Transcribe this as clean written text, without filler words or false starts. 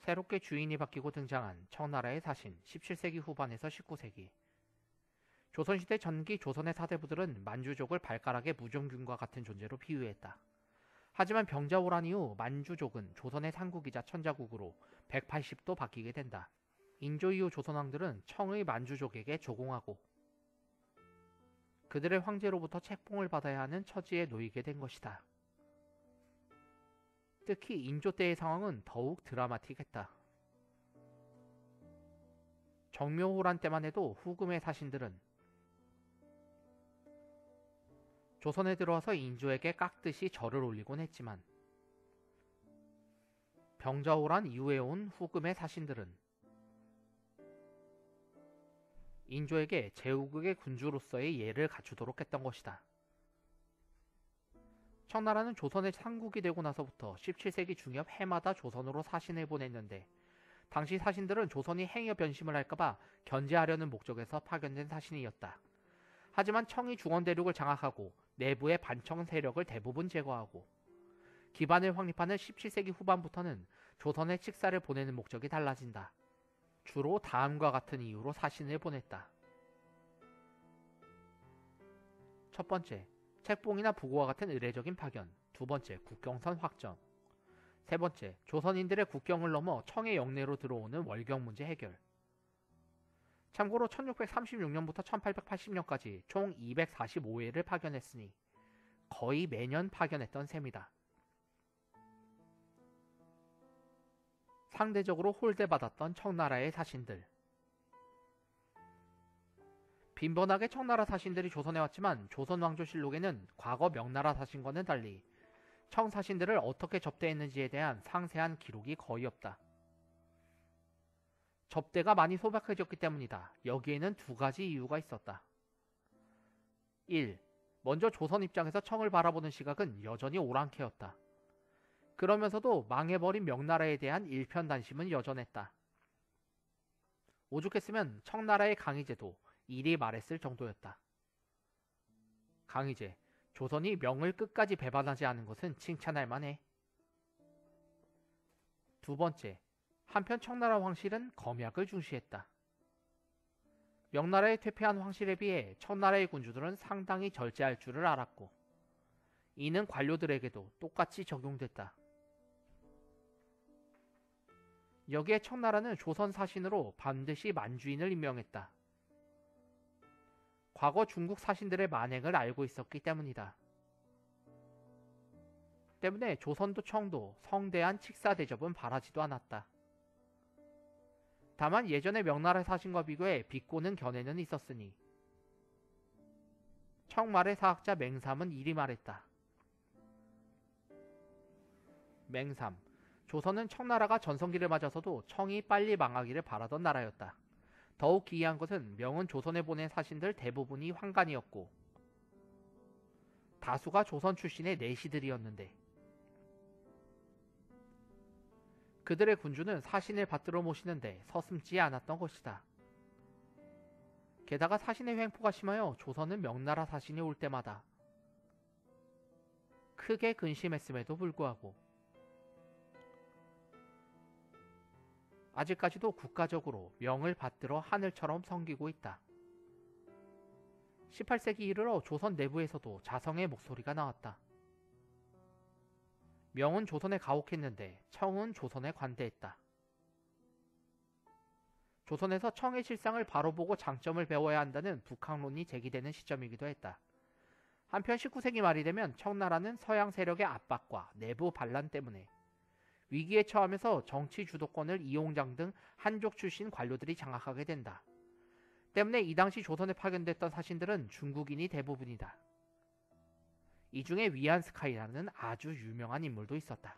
새롭게 주인이 바뀌고 등장한 청나라의 사신 17세기 후반에서 19세기. 조선시대 전기 조선의 사대부들은 만주족을 발가락의 무종균과 같은 존재로 비유했다. 하지만 병자호란 이후 만주족은 조선의 상국이자 천자국으로 180도 바뀌게 된다. 인조 이후 조선왕들은 청의 만주족에게 조공하고 그들의 황제로부터 책봉을 받아야 하는 처지에 놓이게 된 것이다. 특히 인조 때의 상황은 더욱 드라마틱했다. 정묘호란 때만 해도 후금의 사신들은 조선에 들어와서 인조에게 깍듯이 절을 올리곤 했지만 병자호란 이후에 온 후금의 사신들은 인조에게 제후국의 군주로서의 예를 갖추도록 했던 것이다. 청나라는 조선의 상국이 되고 나서부터 17세기 중엽 해마다 조선으로 사신을 보냈는데 당시 사신들은 조선이 행여 변심을 할까봐 견제하려는 목적에서 파견된 사신이었다. 하지만 청이 중원 대륙을 장악하고 내부의 반청 세력을 대부분 제거하고 기반을 확립하는 17세기 후반부터는 조선에 칙사를 보내는 목적이 달라진다. 주로 다음과 같은 이유로 사신을 보냈다. 첫 번째, 책봉이나 부고와 같은 의례적인 파견. 두 번째, 국경선 확정. 세 번째, 조선인들의 국경을 넘어 청의 영내로 들어오는 월경 문제 해결. 참고로 1636년부터 1880년까지 총 245회를 파견했으니 거의 매년 파견했던 셈이다. 상대적으로 홀대받았던 청나라의 사신들. 빈번하게 청나라 사신들이 조선에 왔지만 조선왕조실록에는 과거 명나라 사신과는 달리 청 사신들을 어떻게 접대했는지에 대한 상세한 기록이 거의 없다. 접대가 많이 소박해졌기 때문이다. 여기에는 두 가지 이유가 있었다. 1. 먼저 조선 입장에서 청을 바라보는 시각은 여전히 오랑캐였다. 그러면서도 망해버린 명나라에 대한 일편단심은 여전했다. 오죽했으면 청나라의 강희제도 이리 말했을 정도였다. 강희제, 조선이 명을 끝까지 배반하지 않은 것은 칭찬할 만해. 두 번째, 한편 청나라 황실은 검약을 중시했다. 명나라에 퇴폐한 황실에 비해 청나라의 군주들은 상당히 절제할 줄을 알았고 이는 관료들에게도 똑같이 적용됐다. 여기에 청나라는 조선 사신으로 반드시 만주인을 임명했다. 과거 중국 사신들의 만행을 알고 있었기 때문이다. 때문에 조선도 청도 성대한 칙사 대접은 바라지도 않았다. 다만 예전의 명나라 사신과 비교해 비꼬는 견해는 있었으니 청말의 사학자 맹삼은 이리 말했다. 맹삼, 조선은 청나라가 전성기를 맞아서도 청이 빨리 망하기를 바라던 나라였다. 더욱 기이한 것은 명은 조선에 보낸 사신들 대부분이 환관이었고 다수가 조선 출신의 내시들이었는데 그들의 군주는 사신을 받들어 모시는데 서슴지 않았던 것이다. 게다가 사신의 횡포가 심하여 조선은 명나라 사신이 올 때마다 크게 근심했음에도 불구하고 아직까지도 국가적으로 명을 받들어 하늘처럼 섬기고 있다. 18세기 이르러 조선 내부에서도 자성의 목소리가 나왔다. 명은 조선에 가혹했는데 청은 조선에 관대했다. 조선에서 청의 실상을 바로 보고 장점을 배워야 한다는 북학론이 제기되는 시점이기도 했다. 한편 19세기 말이 되면 청나라는 서양 세력의 압박과 내부 반란 때문에 위기에 처하면서 정치 주도권을 이용장 등 한족 출신 관료들이 장악하게 된다. 때문에 이 당시 조선에 파견됐던 사신들은 중국인이 대부분이다. 이 중에 위안스카이라는 아주 유명한 인물도 있었다.